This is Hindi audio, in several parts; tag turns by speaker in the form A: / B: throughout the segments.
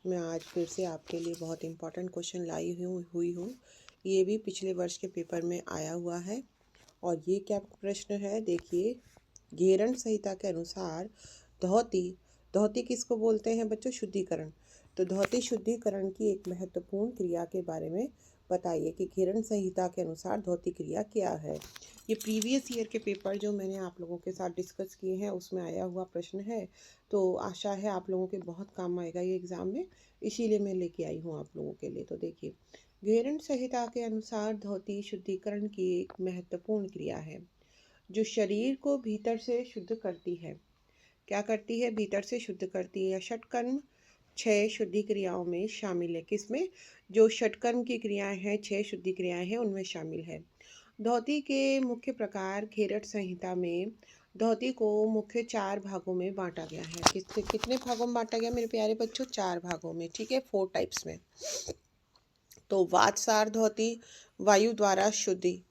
A: मैं आज फिर से आपके लिए बहुत इम्पोर्टेंट क्वेश्चन लाई हुई हूँ। ये भी पिछले वर्ष के पेपर में आया हुआ है। और ये क्या प्रश्न है, देखिए। घेरण संहिता के अनुसार धौती धौती किसको बोलते हैं बच्चों? शुद्धिकरण। तो धौती शुद्धिकरण की एक महत्वपूर्ण क्रिया के बारे में बताइए कि घेरण संहिता के अनुसार धौती क्रिया क्या है। ये प्रीवियस ईयर के पेपर जो मैंने आप लोगों के साथ डिस्कस किए हैं उसमें आया हुआ प्रश्न है। तो आशा है आप लोगों के बहुत काम आएगा ये एग्ज़ाम में, इसीलिए मैं लेके आई हूँ आप लोगों के लिए। तो देखिए, घेरण संहिता के अनुसार धौती शुद्धिकरण की एक महत्वपूर्ण क्रिया है जो शरीर को भीतर से शुद्ध करती है। क्या करती है? भीतर से शुद्ध करती है। षटकर्म 6 शुद्धि क्रियाओं में शामिल है। किसमें? जो षटकर्म की क्रियाएं हैं, 6 शुद्धि क्रियाएं हैं, उनमें शामिल है। धौती के मुख्य प्रकार घेरट संहिता में धौती को मुख्य 4 भागों में बांटा गया है। कितने भागों में बांटा गया मेरे प्यारे बच्चों? 4 भागों में, ठीक है, 4 टाइप्स में। तो वातसार धौती वायु द्वारा शुद्धि,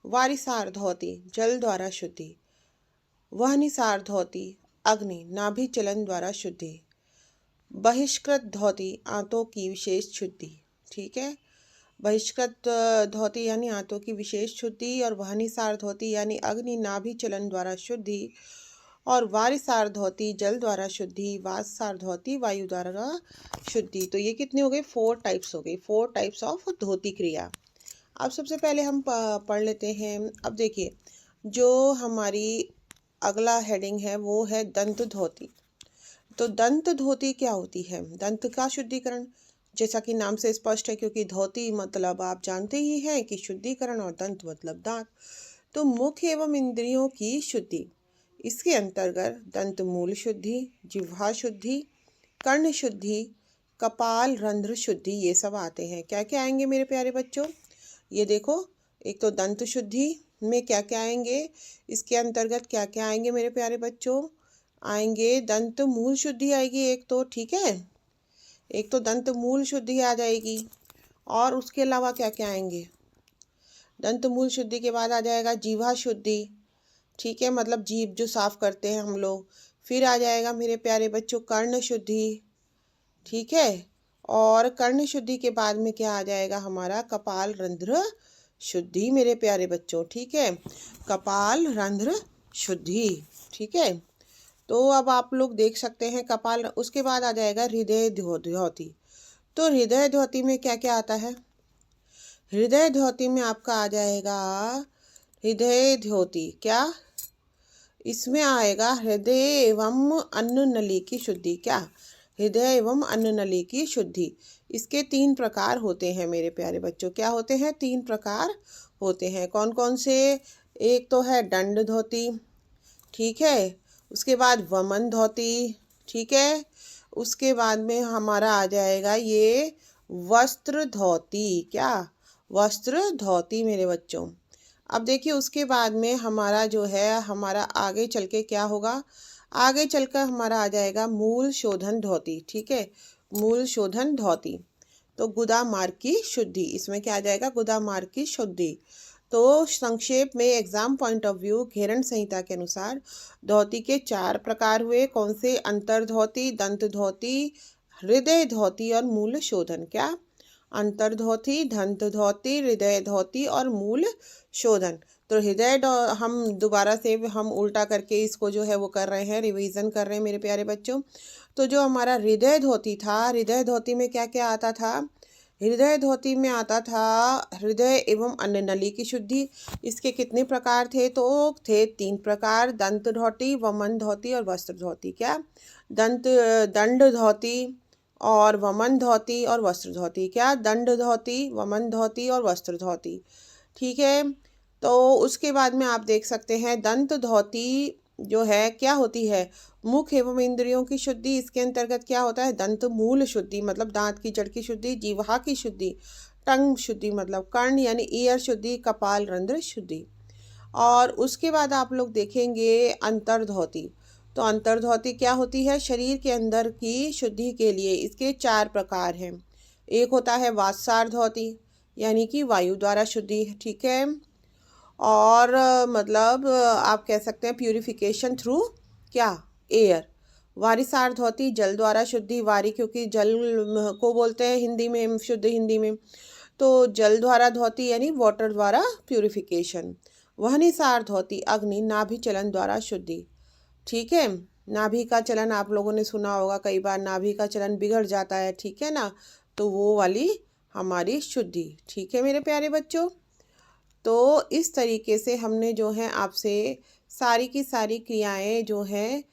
A: वारिसार धौती जल द्वारा शुद्धि, वहनिसार धौती अग्नि नाभि चलन द्वारा शुद्धि, बहिष्कृत धौती आंतों की विशेष शुद्धि। ठीक है, बहिष्कृत धौती यानी आंतों की विशेष शुद्धि, और वहनिसार धौती यानी अग्नि नाभि चलन द्वारा शुद्धि, और वारिसार धौती जल द्वारा शुद्धि, वातसार धौती वायु द्वारा शुद्धि। तो ये कितने हो गए? 4 टाइप्स हो गई, 4 टाइप्स ऑफ धौती क्रिया। अब सबसे पहले हम पढ़ लेते हैं। अब देखिए, जो हमारी अगला हेडिंग है वो है दंत धौती। तो दंत धौती क्या होती है? दंत का शुद्धिकरण, जैसा कि नाम से स्पष्ट है, क्योंकि धौती मतलब आप जानते ही हैं कि शुद्धिकरण, और दंत मतलब दांत। तो मुख एवं इंद्रियों की शुद्धि, इसके अंतर्गत दंत मूल शुद्धि, जिह्वा शुद्धि, कर्ण शुद्धि, कपाल रंध्र शुद्धि, ये सब आते हैं। क्या क्या आएंगे मेरे प्यारे बच्चों? ये देखो, एक तो दंत शुद्धि में क्या क्या आएंगे, इसके अंतर्गत क्या क्या आएंगे मेरे प्यारे बच्चों? आएंगे दंत मूल शुद्धि आएगी एक तो, ठीक है, एक तो दंत मूल शुद्धि आ जाएगी। और उसके अलावा क्या क्या आएंगे? दंत मूल शुद्धि के बाद आ जाएगा जीवा शुद्धि, ठीक है, मतलब जीभ जो साफ करते हैं हम लोग। फिर आ जाएगा मेरे प्यारे बच्चों कर्ण शुद्धि, ठीक है, और कर्ण शुद्धि के बाद में क्या आ जाएगा? हमारा कपाल रंध्र शुद्धि मेरे प्यारे बच्चों, ठीक है, कपाल रंध्र शुद्धि, ठीक है। तो अब आप लोग देख सकते हैं कपाल। उसके बाद आ जाएगा हृदय धौती। तो हृदय धौती में क्या क्या आता है? हृदय धौती में आपका आ जाएगा हृदय धौती, क्या इसमें आएगा? हृदय एवं अन्न नली की शुद्धि। क्या? हृदय एवं अन्न नली की शुद्धि। इसके 3 प्रकार होते हैं मेरे प्यारे बच्चों। क्या होते हैं? 3 प्रकार होते हैं। कौन कौन से? एक तो है दंड धौती, ठीक है, उसके बाद वमन धौती, ठीक है, उसके बाद में हमारा आ जाएगा ये वस्त्र धौती। क्या? वस्त्र धौती मेरे बच्चों। अब देखिए, उसके बाद में हमारा जो है, हमारा आगे चल के क्या होगा? आगे चलकर हमारा आ जाएगा मूल शोधन धौती, ठीक है, मूल शोधन धौती। तो गुदा मार्ग की शुद्धि, इसमें क्या आ जाएगा? गुदा मार्ग की शुद्धि। तो संक्षेप में एग्जाम पॉइंट ऑफ व्यू, घेरण संहिता के अनुसार धौती के 4 प्रकार हुए। कौन से? अंतर्धौती, दंत धौती, हृदय धौती और मूल शोधन। क्या? अंतर्धौती, दंत धौती, हृदय धौती और मूल शोधन। तो हम दोबारा से हम उल्टा करके इसको जो है वो कर रहे हैं, रिवीजन कर रहे हैं मेरे प्यारे बच्चों। तो जो हमारा हृदय धौती था, हृदय धौती में क्या क्या आता था? हृदय धौती में आता था हृदय एवं अन्न नली की शुद्धि। इसके कितने प्रकार थे? तो थे 3 प्रकार, दंत धौती, वमन धौती और वस्त्र धौती। क्या? दंड धौती और वमन धौती और वस्त्र धौती। क्या? दंड धौती, वमन धौती और वस्त्र धौती, ठीक है। तो उसके बाद में आप देख सकते हैं दंत धौती जो है क्या होती है? मुख एवं इंद्रियों की शुद्धि। इसके अंतर्गत क्या होता है? दंत मूल शुद्धि मतलब दांत की जड़ की शुद्धि, जीवा की शुद्धि, टंग शुद्धि मतलब कर्ण यानी ईयर शुद्धि, कपाल रंध्र शुद्धि। और उसके बाद आप लोग देखेंगे अंतर्धौती। तो अंतर्धौती क्या होती है? शरीर के अंदर की शुद्धि के लिए इसके 4 प्रकार हैं। एक होता है वातसार धौती, यानी कि वायु द्वारा शुद्धि, ठीक है, और मतलब आप कह सकते हैं प्यूरिफिकेशन थ्रू क्या? एयर। वारिसार्थ होती जल द्वारा शुद्धि, वारी क्योंकि जल को बोलते हैं हिंदी में, शुद्ध हिंदी में, तो जल द्वारा धोती यानी वाटर द्वारा प्यूरिफिकेशन। वहनिसार्थ होती अग्नि, नाभि चलन द्वारा शुद्धि। ठीक है, नाभि का चलन आप लोगों ने सुना होगा, कई बार नाभि का चलन बिगड़ जाता है, ठीक है ना, तो वो वाली हमारी शुद्धि। ठीक है मेरे प्यारे बच्चों, तो इस तरीके से हमने जो है आपसे सारी की सारी क्रियाएं जो हैं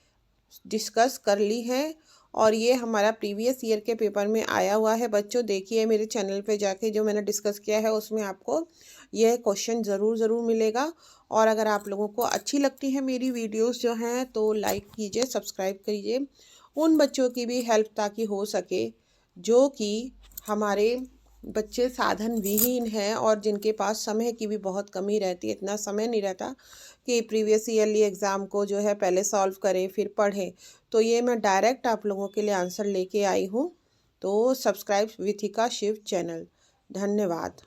A: डिस्कस कर ली हैं, और ये हमारा प्रीवियस ईयर के पेपर में आया हुआ है बच्चों। देखिए मेरे चैनल पे जाके जो मैंने डिस्कस किया है उसमें आपको यह क्वेश्चन ज़रूर मिलेगा। और अगर आप लोगों को अच्छी लगती है मेरी वीडियोस जो हैं तो लाइक कीजिए, सब्सक्राइब कीजिए, उन बच्चों की भी हेल्प ताकि हो सके जो कि हमारे बच्चे साधन विहीन हैं और जिनके पास समय की भी बहुत कमी रहती है, इतना समय नहीं रहता कि प्रीवियस ईयरली एग्ज़ाम को जो है पहले सॉल्व करें फिर पढ़ें। तो ये मैं डायरेक्ट आप लोगों के लिए आंसर लेके आई हूँ। तो सब्सक्राइब विथिका शिव चैनल। धन्यवाद।